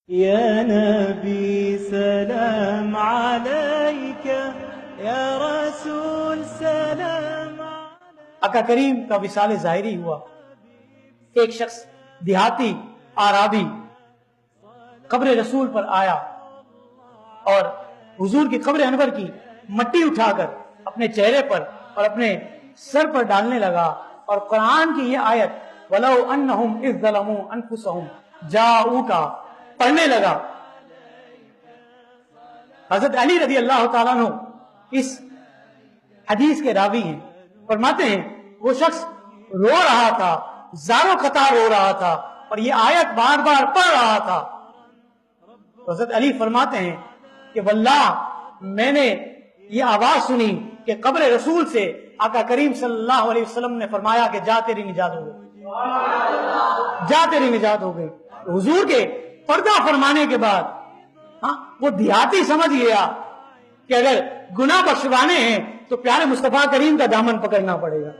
يا نبي سلام عليك يا رسول سلام عليك. آقا کریم کا وصال ظاہری ہوا. ایک شخص دیہاتی آرابی قبر رسول پر آیا اور حضور کی قبر انور کی مٹی اٹھا کر اپنے چہرے پر اور اپنے سر پر ڈالنے لگا اور قرآن کی یہ آیت وَلَوْ أَنَّهُمْ إِذْ ظَلَمُوا أَنفُسَهُمْ جَاءُوكَ پڑھنے لگا. حضرت علی رضی اللہ تعالیٰ عنہ اس حدیث کے راوی ہیں. فرماتے ہیں وہ شخص رو رہا تھا, زاروں قطار رو رہا تھا اور یہ آیت بار بار پڑھ رہا تھا. حضرت علی فرماتے ہیں کہ واللہ میں نے یہ آواز سنی کہ قبر رسول سے آقا کریم صلی اللہ علیہ وسلم نے فرمایا کہ جا تیری نجات ہو گئی, جا تیری نجات ہو گئی. حضور کے پردہ فرمانے کے بعد وہ دیہاتی سمجھ گیا کہ اگر گناہ بخشوانے ہیں تو پیارے مصطفیٰ کریم کا دامن پکڑنا پڑے گا.